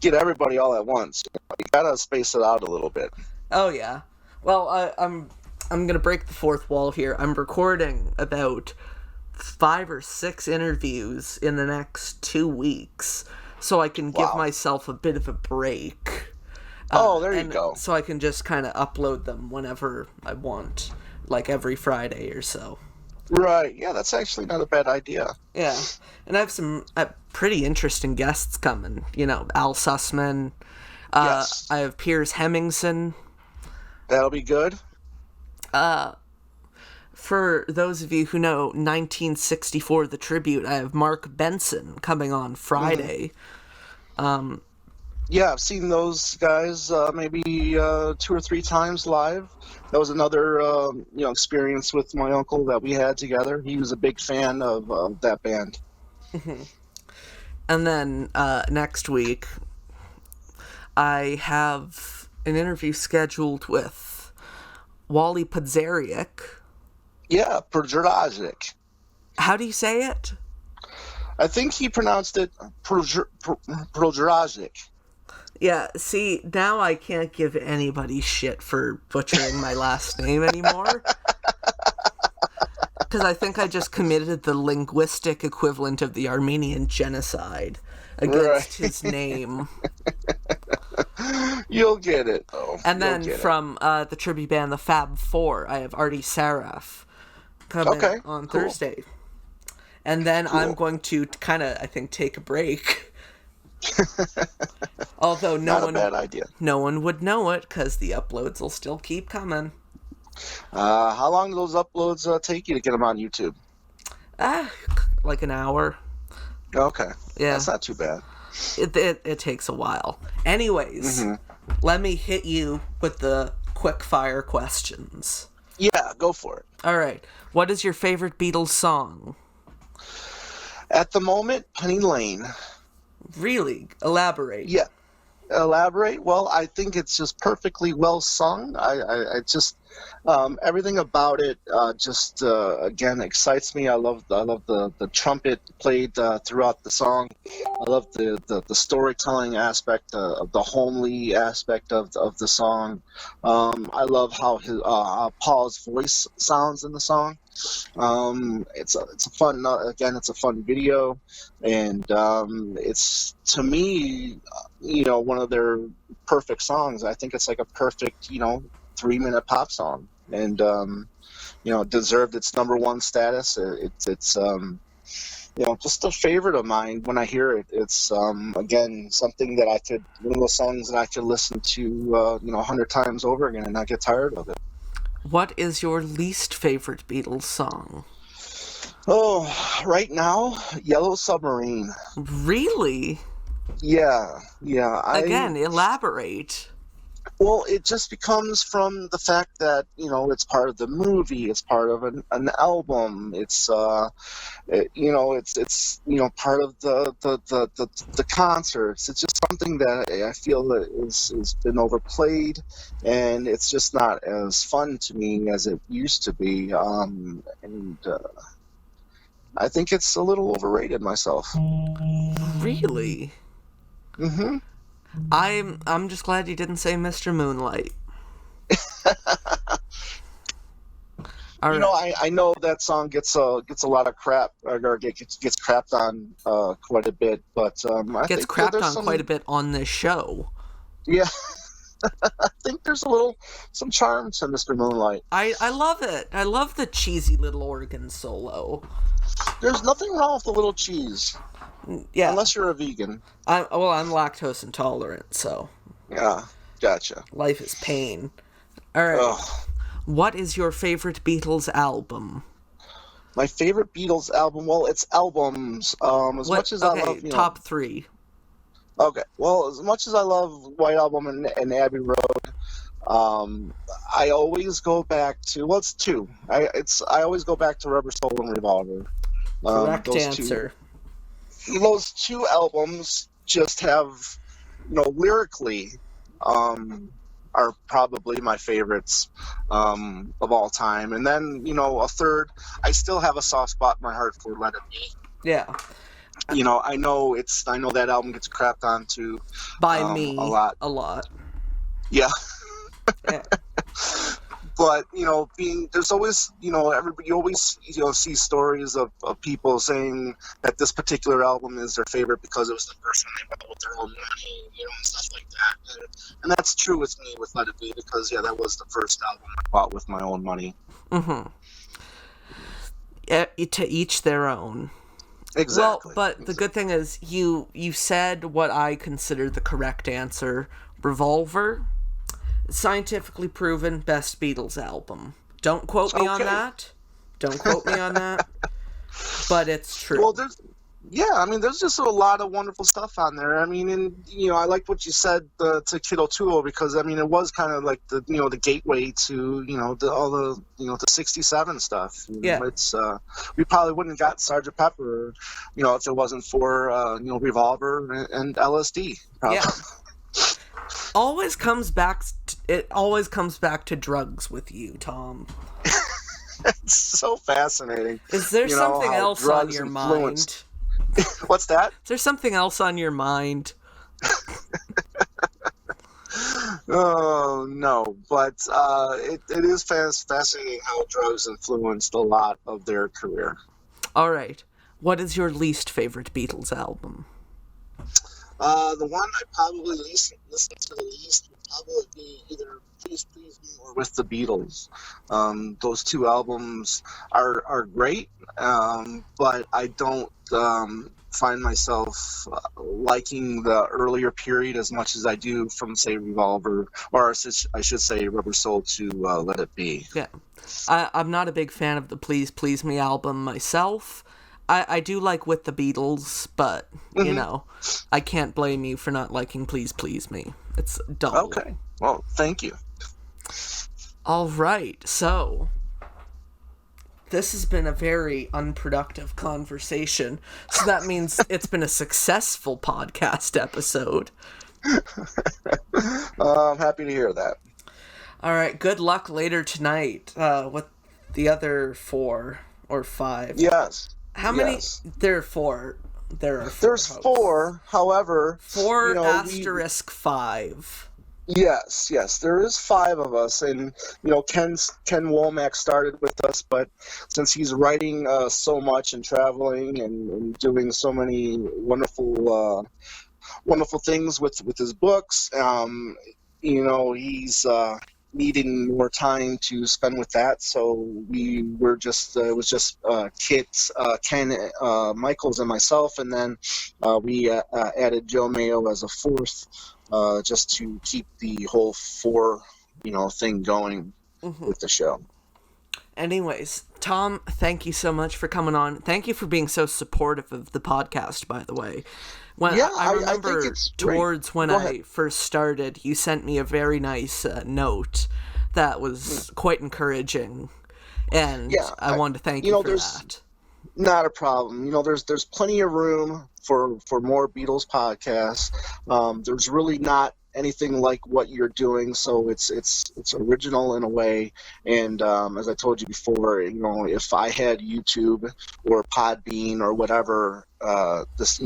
get everybody all at once. You gotta space it out a little bit. Oh yeah. Well, I'm gonna break the fourth wall here. I'm recording about 5 or 6 interviews in the next 2 weeks, so I can give myself a bit of a break. There you go. So I can just kind of upload them whenever I want, like every Friday or so. Right, yeah, that's actually not a bad idea. Yeah, and I have some pretty interesting guests coming. Al Sussman. Yes. I have Piers Hemmingson. That'll be good. For those of you who know 1964, The Tribute, I have Mark Benson coming on Friday. Yeah, I've seen those guys maybe 2 or 3 times live. That was another experience with my uncle that we had together. He was a big fan of that band. And then next week, I have an interview scheduled with Wally Podzeriak. Yeah, Podzeriak. How do you say it? I think he pronounced it Podzeriak. Yeah, see, now I can't give anybody shit for butchering my last name anymore. Because I think I just committed the linguistic equivalent of the Armenian genocide against his name. You'll get it, though. And then from the tribute band, the Fab Four, I have Artie Saraf coming on Thursday. And then I'm going to kind of, I think, take a break. Although not a bad idea. No one would know it because the uploads will still keep coming. How long do those uploads take you to get them on YouTube? Like an hour. Okay. Yeah. That's not too bad. It takes a while. Anyways, let me hit you with the quick-fire questions. Yeah, go for it. All right. What is your favorite Beatles song? At the moment, Penny Lane. Really? Elaborate. Yeah. Elaborate? Well, I think it's just perfectly well sung. I just everything about it just again excites me. I love the trumpet played throughout the song. I love the storytelling aspect, of the homely aspect of the song. I love how Paul's voice sounds in the song. It's a fun it's a fun video, and it's, to me, one of their perfect songs. I think it's like a perfect 3-minute pop song, and deserved its #1 status. It's just a favorite of mine. When I hear it, it's again something that one of those songs that I could listen to 100 times over again and not get tired of it. What is your least favorite Beatles song? Oh, right now, Yellow Submarine. Really? Yeah. Again, elaborate. Well, it just becomes from the fact that, it's part of the movie, it's part of an album, it's part of the concerts. It's just something that I feel that is been overplayed, and it's just not as fun to me as it used to be. And I think it's a little overrated myself. Really? Mm-hmm. I'm just glad you didn't say Mr. Moonlight. I know that song gets a lot of crap, or gets crapped on quite a bit, but I gets think crapped on quite a bit on this show. Yeah, I think there's some charm to Mr. Moonlight. I love it. I love the cheesy little organ solo. There's nothing wrong with the little cheese. Yeah. Unless you're a vegan. I'm lactose intolerant, so. Yeah, gotcha. Life is pain. All right. Ugh. What is your favorite Beatles album? My favorite Beatles album? Well, it's albums. Much as I love, top 3. Okay. Well, as much as I love White Album and Abbey Road, I always go back to, it's 2. I always go back to Rubber Soul and Revolver. Correct answer. Those 2 albums just have, lyrically, are probably my favorites of all time. And then, a third, I still have a soft spot in my heart for Let It Be. Yeah. I know that album gets crapped on too. By me. A lot. Yeah. Yeah. But, there's always, everybody, you always, see stories of people saying that this particular album is their favorite because it was the first one they bought with their own money, and stuff like that. And that's true with me with Let It Be because, that was the first album I bought with my own money. Mm-hmm. To each their own. Exactly. Well, but the good thing is you said what I consider the correct answer. Revolver. Scientifically proven best Beatles album. Don't quote me on that. But it's true. Well, there's just a lot of wonderful stuff on there. I mean, and I like what you said to Kid O'Toole because it was kind of like the gateway to the 67 stuff. Yeah. It's we probably wouldn't have got Sgt. Pepper, if it wasn't for Revolver and LSD. Probably. Yeah. It always comes back to drugs with you, Tom. It's so fascinating. Is there something else on your mind? What's that? Is there something else on your mind? Oh, no. But it is fascinating how drugs influenced a lot of their career. All right. What is your least favorite Beatles album? The one I probably listen to the least would probably be either Please Please Me or With the Beatles. Those 2 albums are great, but I don't find myself liking the earlier period as much as I do from, say, Revolver, or I should say Rubber Soul to Let It Be. Yeah. I'm not a big fan of the Please Please Me album myself. I do like With the Beatles, but, I can't blame you for not liking Please Please Me. It's dull. Okay. Well, thank you. All right. So, this has been a very unproductive conversation. So that means it's been a successful podcast episode. I'm happy to hear that. All right. Good luck later tonight with the other 4 or 5. Yes. How many? Yes. There are 4. There's hosts. 4, however. 4 asterisk 5. Yes, there is 5 of us, and Ken Womack started with us, but since he's writing so much and traveling and doing so many wonderful things with his books, he's needing more time to spend with that, so we were just it was just Kit, Ken, Michaels, and myself, and then we added Joe Mayo as a 4th. Just to keep the whole 4, thing going with the show. Anyways, Tom, thank you so much for coming on. Thank you for being so supportive of the podcast, by the way. I remember towards when I first started, you sent me a very nice note that was quite encouraging, and I wanted to thank you for that. Not a problem. There's plenty of room for more Beatles podcasts. There's really not anything like what you're doing, so it's original in a way. And as I told you before, if I had YouTube or Podbean or whatever, this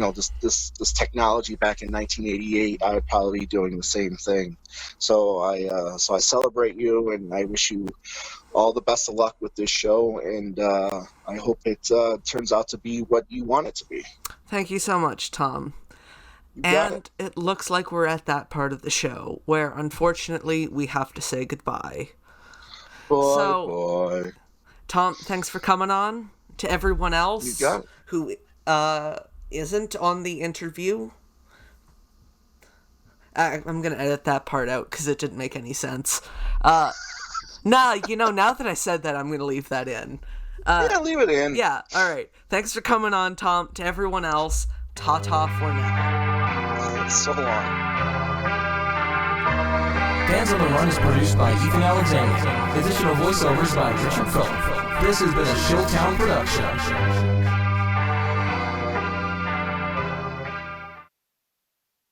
technology back in 1988, I would probably be doing the same thing. So I celebrate you, and I wish you all the best of luck with this show, and I hope it turns out to be what you want it to be. Thank you so much, Tom. And it looks like we're at that part of the show where, unfortunately, we have to say goodbye. Bye. Tom, thanks for coming on. To everyone else who isn't on the interview, I'm going to edit that part out because it didn't make any sense. Now that I said that, I'm going to leave that in. Leave it in. Yeah, all right. Thanks for coming on, Tom. To everyone else, ta-ta for now. So long. Fans on the Run is produced by Ethan Alexanian. Additional voiceovers by Richard Phillip. This has been a Showtown production.